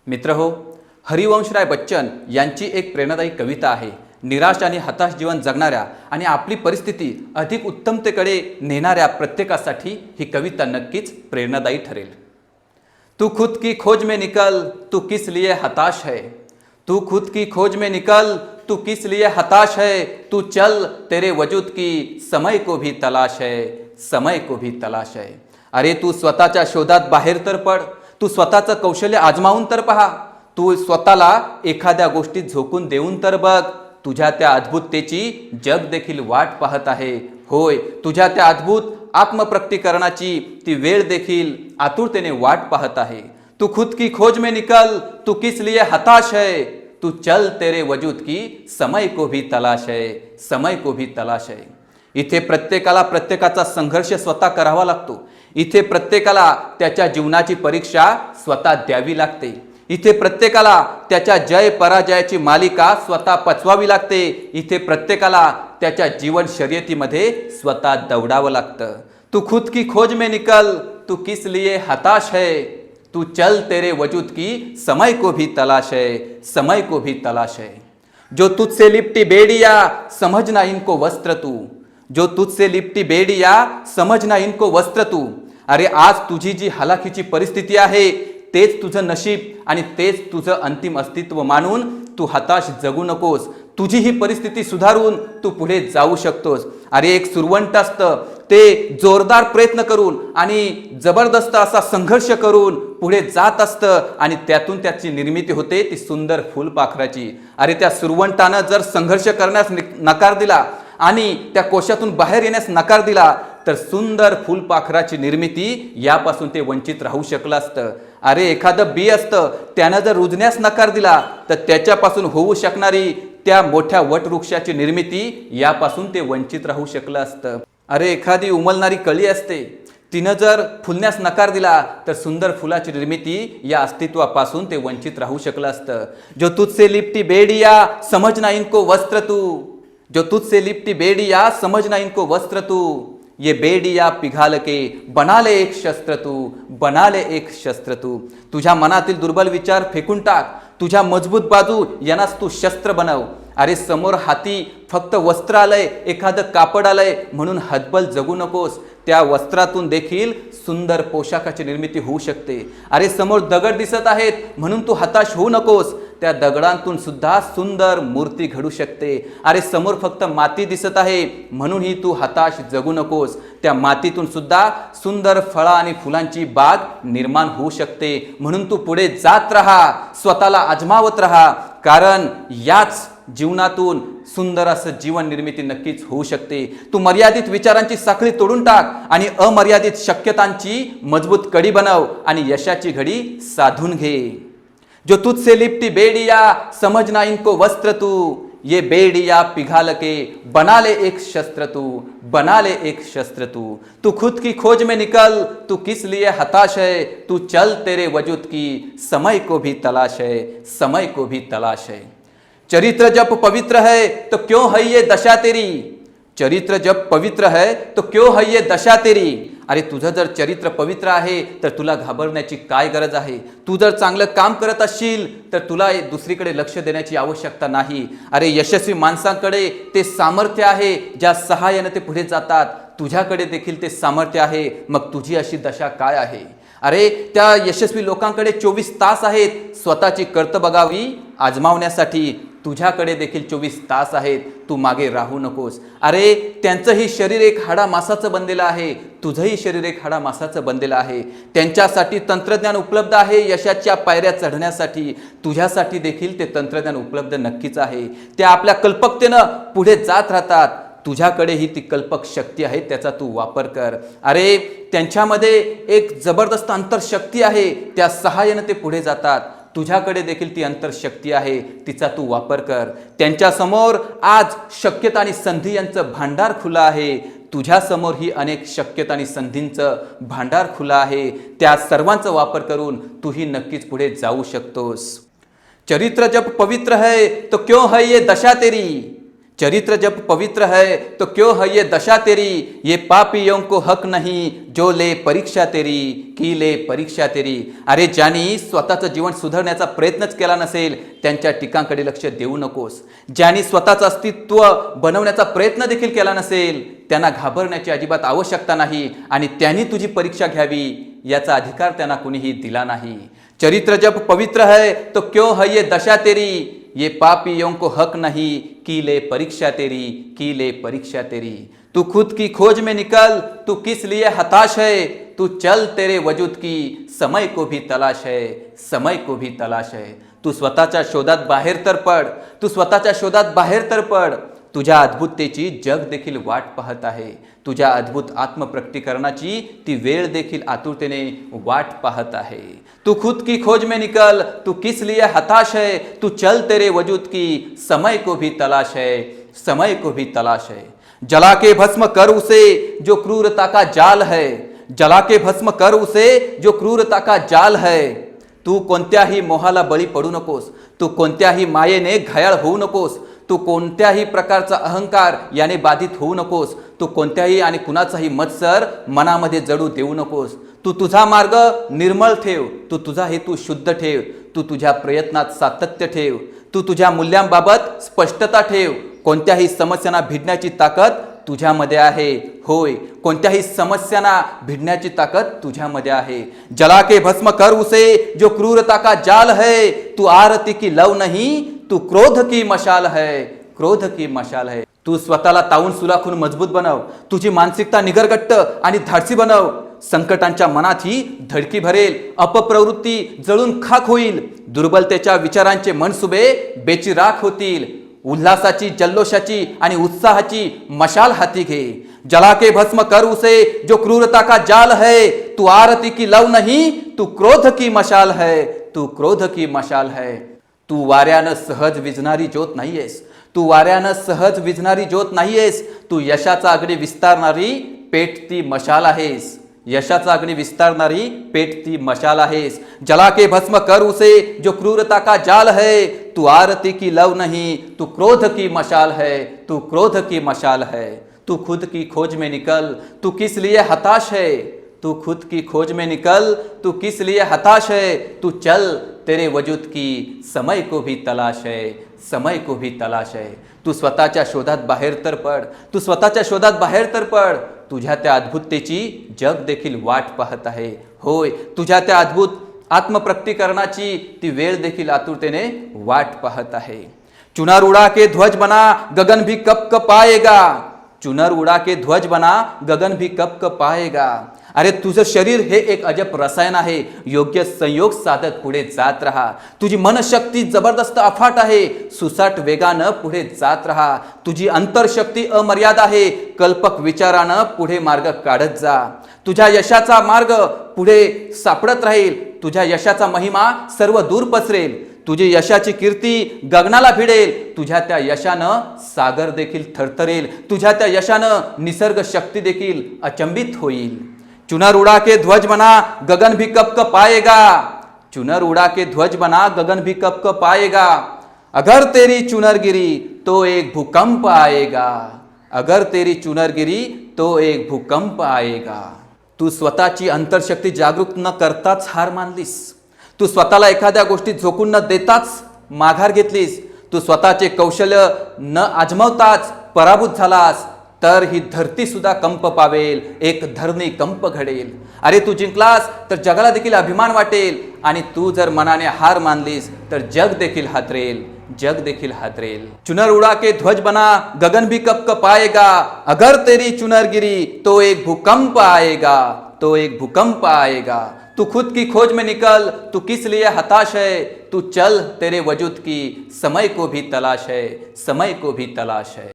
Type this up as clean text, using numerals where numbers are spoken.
मित्रहो, हरिवंशराय बच्चन यांची एक प्रेरणादायी कविता आहे। निराश आणि हताश जीवन जगणाऱ्या आणि आपली परिस्थिती अधिक उत्तमतेकडे नेणाऱ्या प्रत्येकासाठी ही कविता नक्कीच प्रेरणादायी ठरेल। तू खुद की खोज में निकल, तू किस लिए हताश है। तू खुद की खोज में निकल, तू किस लिए हताश है। तू चल, तेरे वजूद की समय को भी तलाश है, समय को भी तलाश है। अरे तू स्वतःच्या शोधात बाहेर तर पड, तू स्वतःचं कौशल्य आजमावून तर पहा, तू स्वतःला एखाद्या गोष्टीत झोकून देऊन तर बघ। तुझ्या त्या अद्भुततेची जग देखील वाट पाहत आहे। होय, तुझ्या त्या अद्भुत आत्मप्रकटीकरणाची ती वेळ देखील आतुरतेने वाट पाहत आहे। तू खुद की खोज में निकल, तू किस लिए हताश है। तू चल, तेरे वजूद की समय को भी तलाश है, समय को भी तलाश है। इथे प्रत्येकाला प्रत्येकाचा संघर्ष स्वतः करावा लागतो। इथे प्रत्येकाला त्याच्या जीवनाची परीक्षा स्वतः द्यावी लागते। इथे प्रत्येकाला त्याच्या जय पराजयाची मालिका स्वतः पचवावी लागते। इथे प्रत्येकाला त्याच्या जीवन शर्यतीमध्ये स्वतः दौडावं लागतं। तू खुद की खोज में निकल, तू किस लिए हताश है। तू चल, तेरे वजूद की समय को भी तलाश है, समय को भी तलाश है। जो तुझसे लिपटी बेड़िया, समझना इनको वस्त्र तू। जो तुझसे लिपटी बेड़िया, समझना इनको वस्त्र तू। अरे आज तुझी जी हलाखीची परिस्थिती आहे तेच तुझं नशीब आणि तेच तुझं अंतिम अस्तित्व मानून तू हताश जगू नकोस। तुझी ही परिस्थिती सुधारून तू पुढे जाऊ शकतोस। अरे एक सुरवंट असतं, ते जोरदार प्रयत्न करून आणि जबरदस्त असा संघर्ष करून पुढे जात असतं आणि त्यातून त्याची निर्मिती होते ती सुंदर फुलपाखराची। अरे त्या सुरवंटानं जर संघर्ष करण्यास नकार दिला आणि त्या कोशातून बाहेर येण्यास नकार दिला तर सुंदर फुलपाखराची निर्मिती यापासून ते वंचित राहू शकलं असतं। अरे एखादं बी असतं, त्यानं जर रुजण्यास नकार दिला तर त्याच्यापासून होऊ शकणारी त्या मोठ्या वटवृक्षाची निर्मिती यापासून ते वंचित राहू शकलं असतं। अरे एखादी उमलणारी कळी असते, तिनं जर फुलण्यास नकार दिला तर सुंदर फुलाची निर्मिती या अस्तित्वापासून ते वंचित राहू शकलं असतं। जो तुझसे लिपटी बेड़िया, समझना इनको वस्त्र तू। जो तुझसे लिपटी बेड़िया, समझना इनको वस्त्र तू। ये बेड़िया पिघाल के बना ले एक शस्त्र तू, बना ले एक शस्त्र तू। तुझ्या मनातील दुर्बल विचार फेकून टाक, तुझ्या मजबूत बाजू यांनाच तू शस्त्र बनव। अरे समोर हाती फक्त वस्त्र आलंय, एखादं कापड आलंय म्हणून हतबल जगू नकोस। त्या वस्त्रातून देखील सुंदर पोशाखाची निर्मिती होऊ शकते। अरे समोर दगड दिसत आहेत म्हणून तू हताश होऊ नकोस, त्या दगडांतून सुद्धा सुंदर मूर्ती घडू शकते। अरे समोर फक्त माती दिसत आहे म्हणूनही तू हताश जगू नकोस, त्या मातीतून सुद्धा सुंदर फळं आणि फुलांची बाग निर्माण होऊ शकते। म्हणून तू पुढे जात राहा, स्वतःला आजमावत राहा, कारण याच जीवनातून सुंदर असं जीवन निर्मिती नक्कीच होऊ शकते। तू मर्यादित विचारांची साखळी तोडून टाक आणि अमर्यादित शक्यतांची मजबूत कडी बनव आणि यशाची घडी साधून घे। जो तुझसे लिपटी बेड़िया, समझना इनको वस्त्र तू। ये बेड़िया पिघाल के बना ले एक शस्त्र तू, बना ले एक शस्त्र तू। तू खुद की खोज में निकल, तू किस लिए हताश है। तू चल, तेरे वजूद की समय को भी तलाश है, समय को भी तलाश है। चरित्र जब पवित्र है तो क्यों है ये दशा तेरी। चरित्र जब पवित्र है तो क्यों है ये दशा तेरी। अरे तुझं जर चरित्र पवित्र आहे तर तुला घाबरण्याची काय गरज आहे। तू जर चांगलं काम करत असशील तर तुला दुसरीकडे लक्ष देण्याची आवश्यकता नाही। अरे यशस्वी माणसांकडे ते सामर्थ्य आहे ज्या सहाय्याने ते पुढे जातात, तुझ्याकडे देखील ते सामर्थ्य आहे, मग तुझी अशी दशा काय आहे। अरे त्या यशस्वी लोकांकडे 24 तास आहेत स्वतःची कर्तबगावी आजमावण्यासाठी, तुझ्याकडे देखील 24 तास आहेत, तू मागे राहू नकोस। अरे त्यांचंही शरीर एक हाडामासाचं बनलेलं आहे, तुझंही शरीर एक हाडामासाचं बनलेलं आहे। त्यांच्यासाठी तंत्रज्ञान उपलब्ध आहे यशाच्या पायऱ्या चढण्यासाठी, तुझ्यासाठी देखील ते तंत्रज्ञान उपलब्ध नक्कीच आहे। ते आपल्या कल्पकतेनं पुढे जात राहतात, तुझ्याकडेही ती कल्पक शक्ती आहे, त्याचा तू वापर कर। अरे त्यांच्यामध्ये एक जबरदस्त अंतरशक्ती आहे, त्या सहाय्याने ते पुढे जातात, तुझ्याकडे देखील ती अंतरशक्ती आहे, तिचा तू वापर कर। त्यांच्या समोर आज शक्यता आणि संधी यांचं भांडार खुलं आहे, तुझ्या समोर ही अनेक शक्यता आणि संधींचं भांडार खुलं आहे, त्या सर्वांचा वापर करून तूही नक्कीच पुढे जाऊ शकतोस। चरित्र जब पवित्र है तो क्यों है ये दशा तेरी। चरित्र जब पवित्र है तो क्यों है ये दशा तेरी, ये पापियों को हक नहीं जो ले परीक्षा तेरी, की ले परीक्षा तेरी। अरे ज्यांनी स्वतःचं जीवन सुधारण्याचा प्रयत्नच केला नसेल त्यांच्या टीकांकडे लक्ष देऊ नकोस। ज्यांनी स्वतःचं अस्तित्व बनवण्याचा प्रयत्न देखील केला नसेल त्यांना घाबरण्याची अजिबात आवश्यकता नाही आणि त्यांनी तुझी परीक्षा घ्यावी याचा अधिकार त्यांना कुणीही दिला नाही। चरित्र जब पवित्र है तो क्यों है ये दशा तेरी, ये पापियों को हक नहीं की ले परीक्षा तेरी, की ले परीक्षा तेरी। तू खुद की खोज में निकल, तू किस लिए हताश है, तू चल तेरे वजूद की समय को भी तलाश है, समय को भी तलाश है। तू स्वतःच्या शोधात बाहेर तर पड, तू स्वतःच्या शोधात बाहेर तर पड। तुझ्या अद्भुततेची जग देखील वाट पाहत आहे, तुझ्या अद्भुत आत्मप्रकटीकरणाची ती वेळ देखील आतुरतेने वाट पाहत आहे। तू खुद की खोज में निकल, तू किस लिए हताश है, तू चल तेरे वजूद की समय को भी तलाश है, समय को भी तलाश है। जला के भस्म कर उसे जो क्रूरता का जाल है, जला के भस्म कर उसे जो क्रूरता का जाल है। तू कोणत्याही मोहाला बळी पडू नकोस, तू कोणत्याही मायेने घायाळ होऊ नकोस, तू कोणत्याही प्रकारचा अहंकार याने बाधित होऊ नकोस, तू कोणत्याही आणि कुणाचाही मत्सर मनामध्ये जडू देऊ नकोस। तू तुझा मार्ग निर्मळ ठेव, तू तुझा हेतू शुद्ध ठेव, तू तुझ्या प्रयत्नात सातत्य ठेव, तू तुझ्या मूल्यांबाबत स्पष्टता ठेव। कोणत्याही समस्यांना भिडण्याची ताकद तुझ्यामध्ये आहे, होय कोणत्याही समस्यांना भिडण्याची ताकद तुझ्यामध्ये आहे। जला के भस्म कर उसे जो क्रूरता का जाल है, तू आरती की लव नहीं तू क्रोध की मशाल है, क्रोध की मशाल है। तू स्वतःला तावून सुलाखून मजबूत बनव, तुझी मानसिकता निगरगट्ट आणि धाडसी बनव। संकटांच्या मनात ही धडकी भरेल, अपप्रवृत्ती जळून खाक होईल, दुर्बलतेच्या विचारांचे मनसुबे बेचिराख होतील। उल्हासाची जल्लोषाची आणि उत्साहाची मशाल हाती घे। जला के भस्म कर उसे जो क्रूरता का जाल है, तू आरती की लव नहीं तू क्रोध की मशाल है, तू क्रोध की मशाल है। तू वाऱ्यानं सहज विझणारी ज्योत नाहीयेस, तू वाऱ्यानं सहज विझणारी ज्योत नाहीयेस, तू यशाचा अग्नी विस्तारणारी पेटती मशाल आहेस, यशाचा अग्नि विस्तारणारी पेटती मशाल आहेस। जला के भस्म कर उसे जो क्रूरता का जाल है, तू आरती की लव नहीं तू क्रोध की मशाल है, तू क्रोध की मशाल है। तू खुद की खोज में निकल, तू किस लिए हताश है, तू खुद की खोज में निकल, तू किस लिए हताश है, तू चल तेरे वजूद की समय को भी तलाश है, समय को भी तलाश है। तू स्वतःच्या शोधात बाहेर तर पड, तू स्वतःच्या शोधात बाहेर तर पड। तुझ्या त्या अद्भुततेची जग देखील वाट पाहत आहे, होय तुझ्या त्या अद्भुत आत्मप्रकटीकरणाची ती वेळ देखील आतुरतेने वाट पाहत आहे। चुनर उड़ा के ध्वज बना गगन भी कब कब पाएगा, चुनर उड़ा के ध्वज बना गगन भी कब कब पाएगा। अरे तुझं शरीर हे एक अजब रसायन आहे, योग्य संयोग साधत पुढे जात राहा। तुझी मनशक्ती जबरदस्त अफाट आहे, सुसाट वेगानं पुढे जात राहा। तुझी अंतरशक्ती अमर्याद आहे, कल्पक विचारानं पुढे मार्ग काढत जा। तुझ्या यशाचा मार्ग पुढे सापडत राहील, तुझ्या यशाचा महिमा सर्व दूर पसरेल, तुझी यशाची कीर्ती गगनाला भिडेल। तुझ्या त्या यशानं सागर देखील थरथरेल, तुझ्या त्या यशानं निसर्ग शक्ती देखील अचंबित होईल। चुनर उड़ा के ध्वज बना गगन भी कब कब पाएगा, चुनर उड़ा के ध्वज बना गगन भी कब कब पाएगा। अगर तेरी चुनर गिरी तो एक भूकंप आएगा, अगर तेरी चुनर गिरी तो एक भूकंप आएगा। तू स्वतःची अंतरशक्ती जागृत न करताच हार मानलीस, तू स्वतःला एखाद्या गोष्टीत झोकून न देताच माघार घेतलीस, तू स्वतःचे कौशल्य न आजमावताच पराभूत झालास, तर ही धरती सुद्धा कंप पावेल, एक धरणी कंप घडेल। अरे तू जिंकलास तर जगाला देखील अभिमान वाटेल, आणि तू जर मनाने हार मानलीस तर जग देखील हातरेल, जग देखील हातरेल। चुनर उड़ा के ध्वज बना गगन भी कब कब पाएगा, अगर तेरी चुनर गिरी तो एक भूकंप आएगा, तो एक भूकंप आएगा। तू खुद की खोज में निकल, तू किस लिए हताश है, तू चल तेरे वजूद की समय को भी तलाश है, समय को भी तलाश है।